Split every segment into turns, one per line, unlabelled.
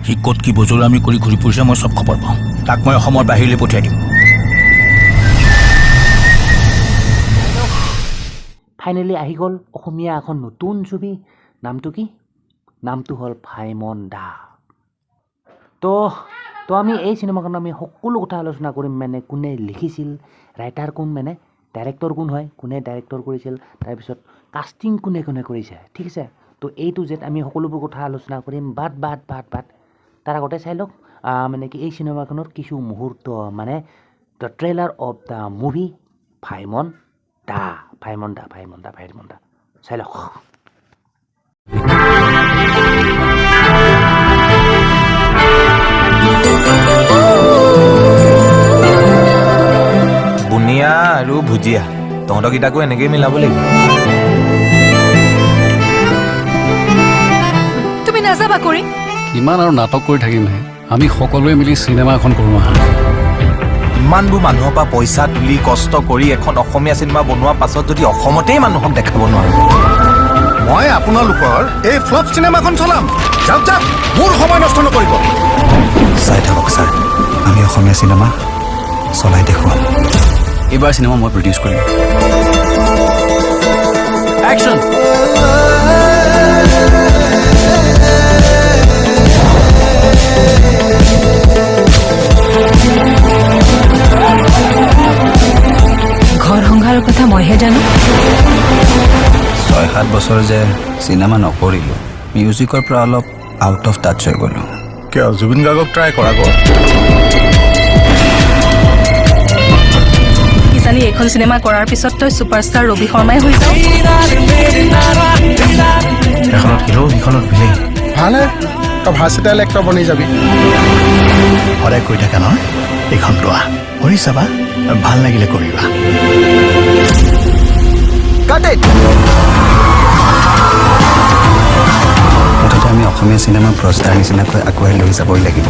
সি ক'ত কি বজলামি কৰি ঘূৰি ফুৰিছে মই চব খবৰ পাওঁ তাক মই অসমৰ বাহিৰলৈ পঠিয়াই দিম
ফাইনেলি আহি গ'ল অসমীয়া এখন নতুন ছবি নামটো কি নামটো হ'ল ভাইমন দা তো আমি এই চিনেমাখন আমি সকলো কথা আলোচনা কৰিম মানে কোনে লিখিছিল ৰাইটাৰ কোন মানে ডাইৰেক্টৰ কোন হয় কোনে ডাইৰেক্টৰ কৰিছিল তাৰপিছত কাষ্টিং কোনে কোনে কৰিছে ঠিক আছে তো এইটো জেড আমি সকলোবোৰ কথা আলোচনা কৰিম বাট তাৰ আগতে চাই লওক মানে কি এই চিনেমাখনৰ কিছু মুহূৰ্ত মানে the trailer of the movie ভাইমন দা চাই লওক
বুনিয়া আৰু ভুজিয়া তহঁতকেইটাকো এনেকেই মিলাব লাগিব
তুমি নাযাবা কৰি
কিমান আৰু নাটক কৰি থাকিমহে আমি সকলোৱে মিলি চিনেমা এখন কৰোঁ আহা
ইমানবোৰ মানুহৰ পৰা পইচা তুলি কষ্ট কৰি এখন অসমীয়া চিনেমা বনোৱাৰ পাছত যদি অসমতেই মানুহক দেখাব নোৱাৰো
মই আপোনালোকৰ এই ফ্লপ চিনেমাখন চলাম যাওক মোৰ সময় নষ্ট নকৰিব
চাই থাকক ছাৰ আমি অসমীয়া চিনেমা চলাই দেখুৱাম
এইবাৰ চিনেমা মই প্ৰডিউচ কৰিম একশ্যন
ঘৰ সংসাৰৰ কথা মইহে জানো
6-7 বছৰ যে চিনেমা নকৰিলোঁ মিউজিকৰ পৰা অলপ আউট অফ টাচ হৈ গ'লোঁ
কিয় জুবিন গাৰ্গক ট্ৰাই কৰা গ'ল
কিজানি এইখন চিনেমা কৰাৰ পিছত তই ছুপাৰষ্টাৰ ৰবি শৰ্মাই হৈ যাৱ
এখনত হিৰো সিখনত ভিলেই ভালে তই ভাৰ্চিটাইল এক্টৰ বনি যাবি সদায় কৈ থাকে নহয় এইখন লোৱা কৰি চাবা ভাল লাগিলে কৰিবা
মুঠতে আমি অসমীয়া চিনেমা প্ৰস্তাৰ নিচিনাকৈ আগুৱাই লৈ যাবই লাগিব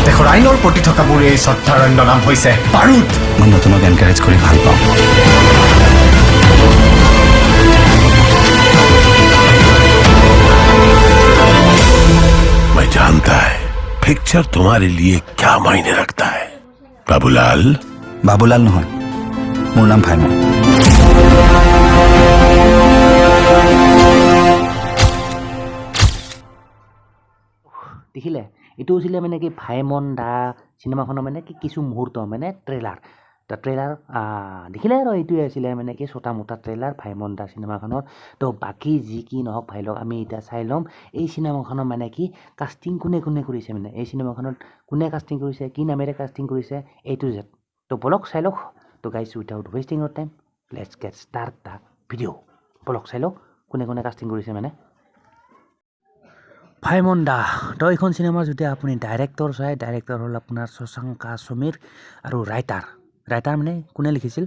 দেশৰ আইনৰ প্ৰতি থকাবোৰ এই শ্ৰদ্ধাৰণ্য নাম হৈছে বাৰুদ
মই নতুনক এনকাৰেজ কৰি ভাল পাওঁ
मैं जानता है पिक्चर तुम्हारे लिए क्या मायने रखता है बाबूलाल
বাবুলাল নহয় মোৰ নাম ভাইমন
দেখিলে এইটো হৈছিলে মানে কি ভাইমন দা চিনেমাখনৰ মানে কি কিছু মুহূৰ্ত মানে ট্ৰেইলাৰ দেখিলে আৰু এইটোৱে আছিলে মানে কি ছটা মোটা ট্ৰেইলাৰ ভাইমন দা চিনেমাখনৰ তো বাকী যি কি নহওক ভাই লওক আমি এতিয়া চাই ল'ম এই চিনেমাখনৰ মানে কি কাষ্টিং কোনে কৰিছে মানে এই চিনেমাখনত কোনে কাষ্টিং কৰিছে কি নামেৰে কাষ্টিং কৰিছে এইটো জেড তো বলক চাই লওক তো গাইছ without wasting Euro time let's gate start the video' বলক চাই লওক কোনে কাষ্টিং কৰিছে মানে ভাইমন দা তো এইখন চিনেমাৰ যদি আপুনি ডাইৰেক্টৰ চাই ডাইৰেক্টৰ হ'ল আপোনাৰ শশাংকা সমীৰ আৰু ৰাইটাৰ মানে কোনে লিখিছিল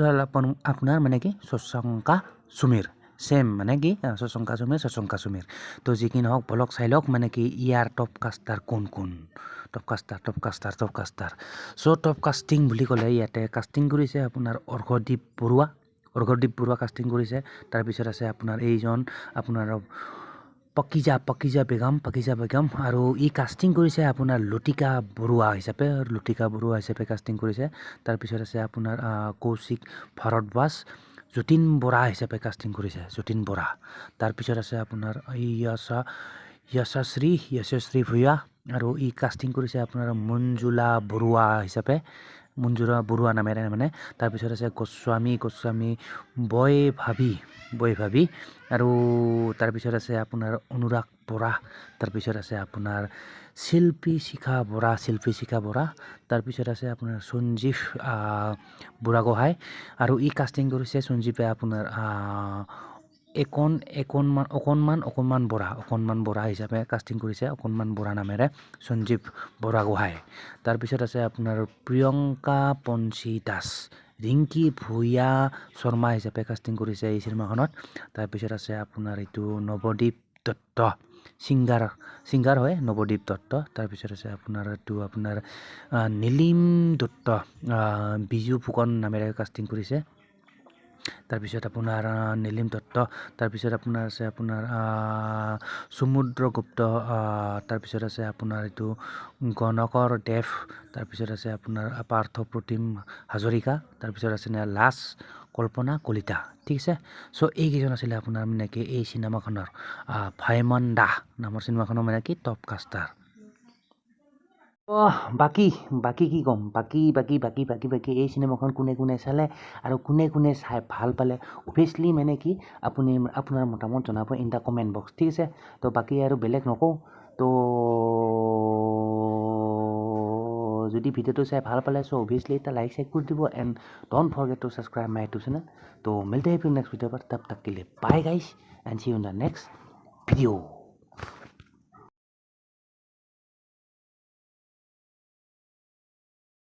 হ'ল আপোনাৰ মানে কি শশাংকা সমীৰ ছেম মানে কি শশাংকা সমীৰ তো যি কি নহওক বলক চাই লওক মানে কি ইয়াৰ টপ কাষ্টাৰ কোন টপ কাষ্টাৰ চ' টপ কাষ্টিং বুলি ক'লে ইয়াতে কাষ্টিং কৰিছে আপোনাৰ অৰ্ঘদীপ বৰুৱা কাষ্টিং কৰিছে তাৰপিছত আছে আপোনাৰ এইজন আপোনাৰ পকিজা বেগম আৰু ই কাষ্টিং কৰিছে আপোনাৰ লতিকা বৰুৱা হিচাপে কাষ্টিং কৰিছে তাৰপিছত আছে আপোনাৰ কৌশিক ভাৰদ্বাজ যতীন বৰা হিচাপে কাষ্টিং কৰিছে তাৰপিছত আছে আপোনাৰ যশশ্ৰী ভূঞা আৰু ই কাষ্টিং কৰিছে আপোনাৰ মঞ্জুলা বৰুৱা নামেৰে মানে তাৰপিছত আছে গোস্বামী বৈ ভাবি আৰু তাৰপিছত আছে আপোনাৰ অনুৰাগ বৰা তাৰপিছত আছে আপোনাৰ শিল্পী শিখা বৰা তাৰপিছত আছে আপোনাৰ সঞ্জীৱ বুঢ়াগোহাঁই আৰু ই কাষ্টিং কৰিছে সঞ্জীৱে আপোনাৰ অকণমান বৰা হিচাপে কাষ্টিং কৰিছে অকণমান বৰা নামেৰে সঞ্জীৱ বুঢ়াগোহাঁই তাৰপিছত আছে আপোনাৰ প্ৰিয়ংকা পঞ্চী দাস ৰিংকি ভূঞা শৰ্মা হিচাপে কাষ্টিং কৰিছে এই চিনেমাখনত তাৰপিছত আছে আপোনাৰ এইটো নৱদ্বীপ দত্ত ছিংগাৰ হয় নৱদ্বীপ দত্ত তাৰপিছত আছে আপোনাৰ নীলিম দত্ত বিজু ফুকন নামেৰে কাষ্টিং কৰিছে তাৰপিছত আপোনাৰ নীলিম দত্ত, তাৰপিছত আপোনাৰ আছে আপোনাৰ সমুদ্ৰগুপ্ত, তাৰপিছত আছে আপোনাৰ এইটো গণকৰ দেৱ, তাৰপিছত আছে আপোনাৰ পাৰ্থ প্ৰতিম হাজৰিকা, তাৰপিছত আছে লাছ কল্পনা কলিতা, ঠিক আছে। চ' এইকেইজন আছিলে আপোনাৰ মানে কি এই চিনেমাখনৰ ভাইমন দাহ নামৰ চিনেমাখনৰ মানে কি টপ কাষ্টাৰ। বাকী কি ক'ম, বাকী এই চিনেমাখন কোনে কোনে চালে আৰু কোনে কোনে চাই ভাল পালে অভিয়াছলি মানে কি আপুনি আপোনাৰ মতামত জনাব ইন দ্য কমেণ্ট বক্স, ঠিক আছে। তো বাকী আৰু বেলেগ নকওঁ। তো যদি ভিডিঅ'টো চাই ভাল পালে চ' অভিয়াছলি এটা লাইক চেক কৰি দিব and don't forget two subscribe my YouTube channel. তো মিলতে हैं फिर नेक्स्ट वीडियो पर, तब तक के लिए bye guys and see you in the next video.